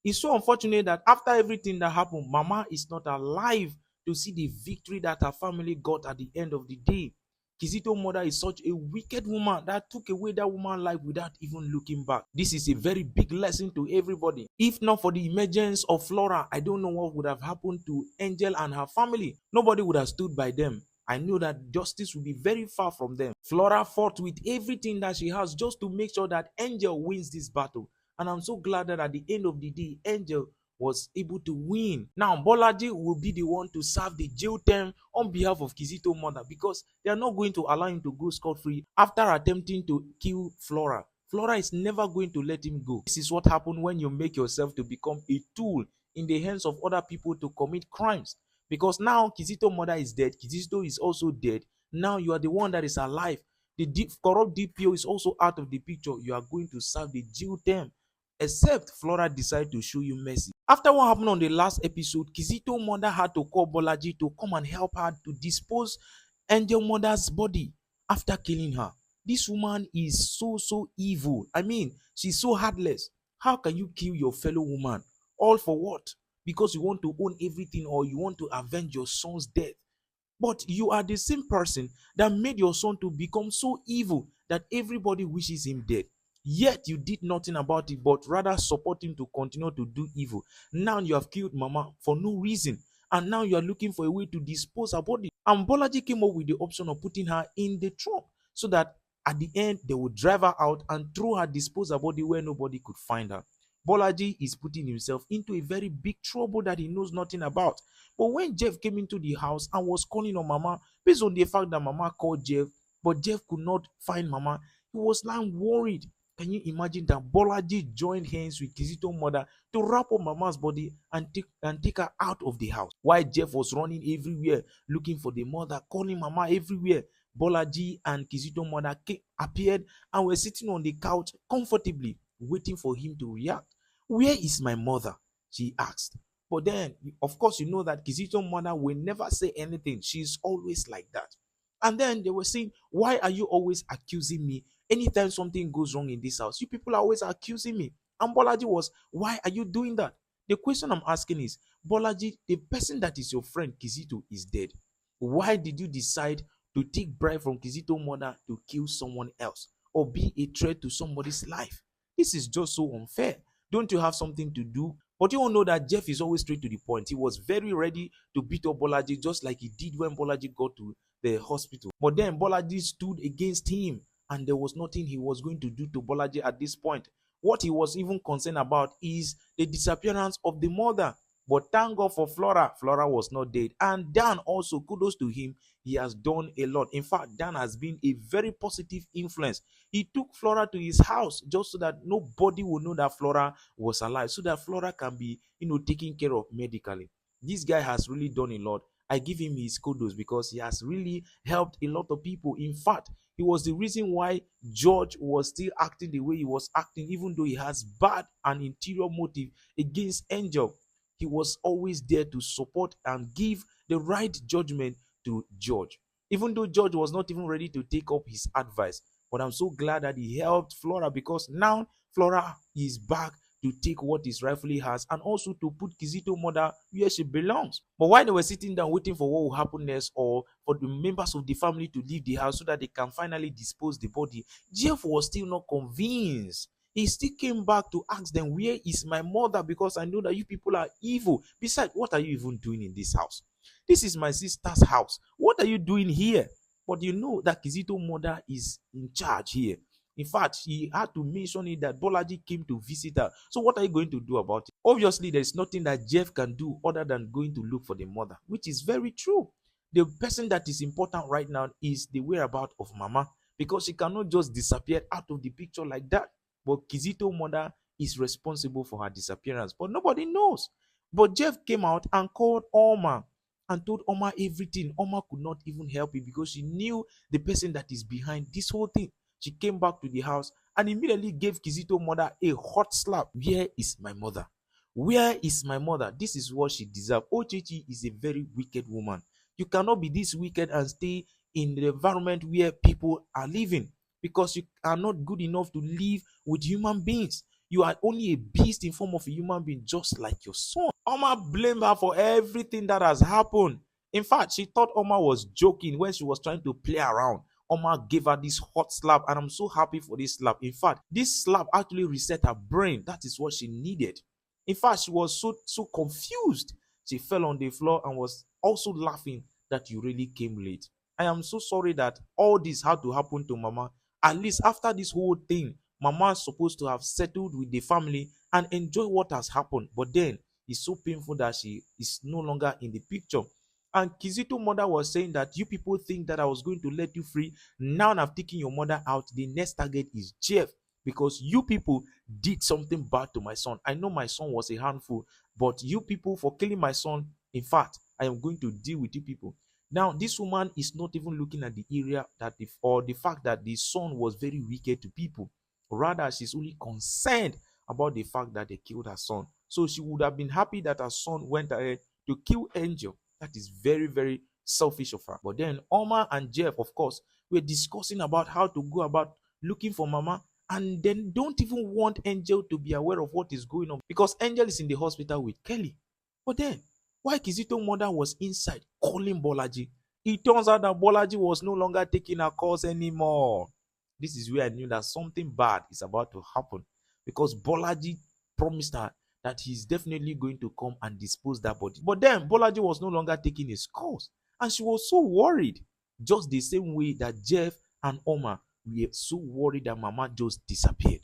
It's so unfortunate that after everything that happened, Mama is not alive to see the victory that her family got at the end of the day. Kizito's mother is such a wicked woman that took away that woman's life without even looking back. This is a very big lesson to everybody. If not for the emergence of Flora, I don't know what would have happened to Angel and her family. Nobody would have stood by them. I know that justice will be very far from them. Flora fought with everything that she has just to make sure that Angel wins this battle. And I'm so glad that at the end of the day, Angel was able to win. Now, Bolaji will be the one to serve the jail term on behalf of Kizito's mother because they are not going to allow him to go scot-free after attempting to kill Flora. Flora is never going to let him go. This is what happens when you make yourself to become a tool in the hands of other people to commit crimes. Because now Kizito's mother is dead, Kizito is also dead. Now you are the one that is alive. The corrupt DPO is also out of the picture. You are going to serve the jail term, except Flora decide to show you mercy. After what happened on the last episode, Kizito's mother had to call Bolaji to come and help her to dispose Angel mother's body after killing her. This woman is so evil. I mean, she's so heartless. How can you kill your fellow woman? All for what? Because you want to own everything or you want to avenge your son's death. But you are the same person that made your son to become so evil that everybody wishes him dead. Yet you did nothing about it, but rather support him to continue to do evil. Now you have killed Mama for no reason. And now you are looking for a way to dispose her body. And Bolaji came up with the option of putting her in the trunk so that at the end they would drive her out and throw her disposal body where nobody could find her. Bolaji is putting himself into a very big trouble that he knows nothing about. But when Jeff came into the house and was calling on Mama, based on the fact that Mama called Jeff, but Jeff could not find Mama, he was now worried. Can you imagine that Bolaji joined hands with Kizito's mother to wrap up Mama's body and take her out of the house? While Jeff was running everywhere looking for the mother, calling Mama everywhere, Bolaji and Kizito's mother appeared and were sitting on the couch comfortably, waiting for him to react. Where is my mother? She asked. But then, of course, you know that Kizito's mother will never say anything. She's always like that. And then they were saying, why are you always accusing me? Anytime something goes wrong in this house, you people are always accusing me. And Bolaji was, why are you doing that? The question I'm asking is, Bolaji, the person that is your friend, Kizito, is dead. Why did you decide to take bribe from Kizito's mother to kill someone else or be a threat to somebody's life? This is just so unfair. Don't you have something to do? But you all know that Jeff is always straight to the point. He was very ready to beat up Bolaji just like he did when Bolaji got to the hospital. But then Bolaji stood against him and there was nothing he was going to do to Bolaji at this point. What he was even concerned about is the disappearance of the mother. But thank God for Flora. Flora was not dead. And Dan also, kudos to him. He has done a lot. In fact, Dan has been a very positive influence. He took Flora to his house just so that nobody will know that Flora was alive, so that Flora can be, taken care of medically. This guy has really done a lot. I give him his kudos because he has really helped a lot of people. In fact, he was the reason why George was still acting the way he was acting, even though he has bad and interior motive against Angel. He was always there to support and give the right judgment to George, even though George was not even ready to take up his advice. But I'm so glad that he helped Flora because now Flora is back to take what is rightfully hers and also to put Kizito's mother where she belongs. But while they were sitting down waiting for what will happen next or for the members of the family to leave the house so that they can finally dispose the body, Jeff was still not convinced. He still came back to ask them, where is my mother? Because I know that you people are evil. Besides, what are you even doing in this house? This is my sister's house. What are you doing here? But you know that Kizito's mother is in charge here. In fact, he had to mention it that Bolaji came to visit her. So what are you going to do about it? Obviously, there is nothing that Jeff can do other than going to look for the mother, which is very true. The person that is important right now is the whereabouts of Mama, because she cannot just disappear out of the picture like that. But Kizito's mother is responsible for her disappearance, but nobody knows. But Jeff came out and called Oma and told Oma everything. Oma could not even help it because she knew the person that is behind this whole thing. She came back to the house and immediately gave Kizito's mother a hot slap. Where is my mother? Where is my mother? This is what she deserves. Ochichi is a very wicked woman. You cannot be this wicked and stay in the environment where people are living, because you are not good enough to live with human beings. You are only a beast in form of a human being, just like your son. Oma blamed her for everything that has happened. In fact, she thought Oma was joking when she was trying to play around. Oma gave her this hot slap, and I'm so happy for this slap. In fact, this slap actually reset her brain. That is what she needed. In fact, she was so confused. She fell on the floor and was also laughing that you really came late. I am so sorry that all this had to happen to Mama. At least after this whole thing, Mama is supposed to have settled with the family and enjoy what has happened. But then it's so painful that she is no longer in the picture. And Kizito mother was saying that you people think that I was going to let you free. Now I've taken your mother out. The next target is Jeff, because you people did something bad to my son. I know my son was a handful, but you people for killing my son, in fact, I am going to deal with you people. Now, this woman is not even looking at the area that or the fact that the son was very wicked to people. Rather, she's only concerned about the fact that they killed her son. So she would have been happy that her son went ahead to kill Angel. That is very, very selfish of her. But then Omar and Jeff, of course, were discussing about how to go about looking for Mama, and then don't even want Angel to be aware of what is going on because Angel is in the hospital with Kelly. But then, while Kizito mother was inside calling Bolaji, it turns out that Bolaji was no longer taking her calls anymore. This is where I knew that something bad is about to happen, because Bolaji promised her that he's definitely going to come and dispose that body. But then Bolaji was no longer taking his calls, and she was so worried, just the same way that Jeff and Omar were so worried that Mama just disappeared.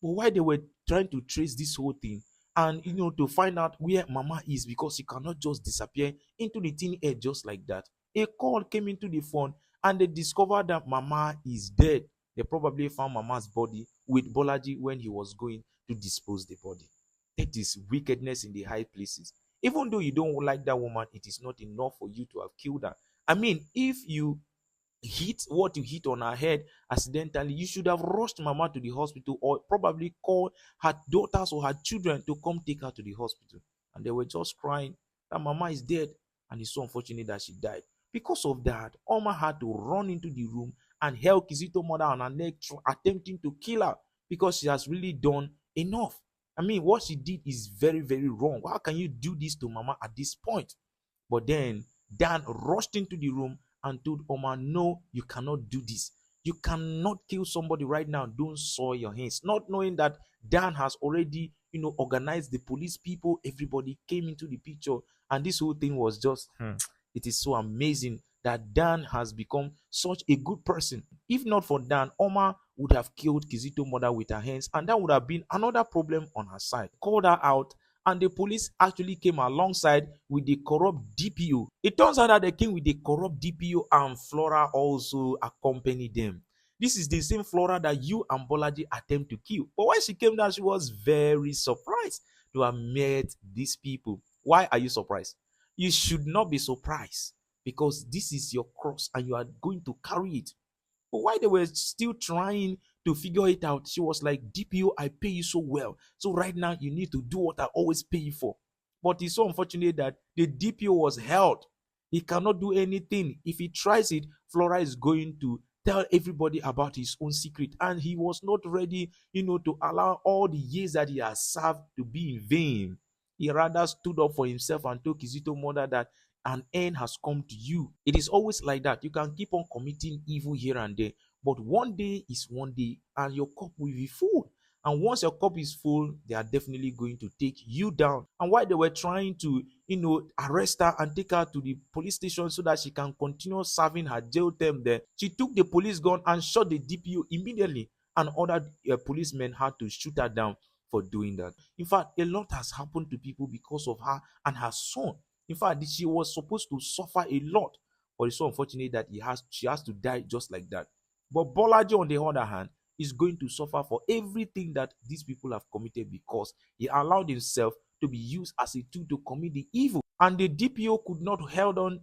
But while they were trying to trace this whole thing and to find out where Mama is, because she cannot just disappear into the thin air just like that, a call came into the phone and they discovered that Mama is dead. They probably found Mama's body with Bolaji when he was going to dispose the body. That is wickedness in the high places. Even though you don't like that woman, it is not enough for you to have killed her. I mean, if you hit what you hit on her head accidentally, you should have rushed Mama to the hospital, or probably call her daughters or her children to come take her to the hospital. And they were just crying that Mama is dead, and it's so unfortunate that she died. Because of that, Oma had to run into the room and held Kizito mother on her neck, attempting to kill her, because she has really done enough. I mean, what she did is very, very wrong. How can you do this to Mama at this point? But then Dan rushed into the room and told Omar, no, you cannot do this. You cannot kill somebody right now. Don't soil your hands. Not knowing that Dan has already, organized the police people. Everybody came into the picture. And this whole thing was just, it is so amazing that Dan has become such a good person. If not for Dan, Omar would have killed Kizito mother with her hands, and that would have been another problem on her side. Called her out, and the police actually came alongside with the corrupt DPO. It turns out that they came with the corrupt DPO, and Flora also accompanied them. This is the same Flora that you and Bolaji attempt to kill. But when she came down, she was very surprised to have met these people. Why are you surprised? You should not be surprised, because this is your cross and you are going to carry it. But while they were still trying to figure it out, she was like, DPO, I pay you so well. So right now you need to do what I always pay you for. But it's so unfortunate that the DPO was held. He cannot do anything. If he tries it, Flora is going to tell everybody about his own secret. And he was not ready, to allow all the years that he has served to be in vain. He rather stood up for himself and told Kizito mother that an end has come to you. It is always like that. You can keep on committing evil here and there, but one day is one day, and your cup will be full. And once your cup is full, they are definitely going to take you down. And while they were trying to, arrest her and take her to the police station so that she can continue serving her jail term there, she took the police gun and shot the DPO immediately, and other policemen had to shoot her down for doing that. In fact, a lot has happened to people because of her and her son. In fact, she was supposed to suffer a lot, but it's so unfortunate that she has to die just like that. But Bolaji, on the other hand, is going to suffer for everything that these people have committed, because he allowed himself to be used as a tool to commit the evil. And the DPO could not hold on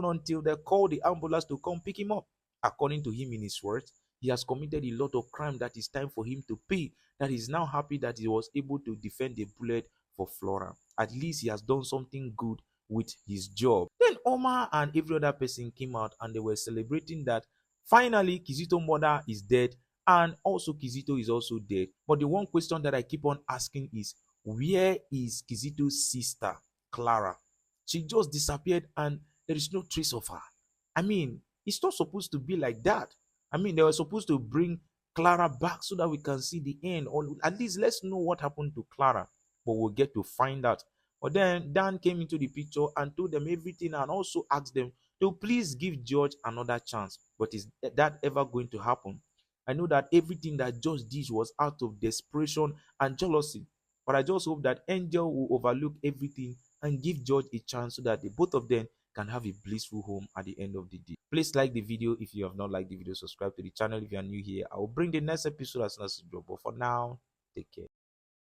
until they called the ambulance to come pick him up. According to him, in his words, he has committed a lot of crime that is time for him to pay. That he's now happy that he was able to defend the bullet for Flora. At least he has done something good with his job. Then Omar and every other person came out and they were celebrating that finally Kizito mother is dead And also Kizito is also dead. But the one question that I keep on asking is, where is Kizito's sister, Clara? She just disappeared and there is no trace of her. I mean, it's not supposed to be like that. I mean, they were supposed to bring Clara back so that we can see the end, or at least let's know what happened to Clara. But we'll get to find out. But then Dan came into the picture and told them everything and also asked them to please give George another chance. But is that ever going to happen? I know that everything that George did was out of desperation and jealousy. But I just hope that Angel will overlook everything and give George a chance so that the both of them can have a blissful home at the end of the day. Please like the video if you have not liked the video. Subscribe to the channel if you are new here. I will bring the next episode as soon as it drops. But for now, take care.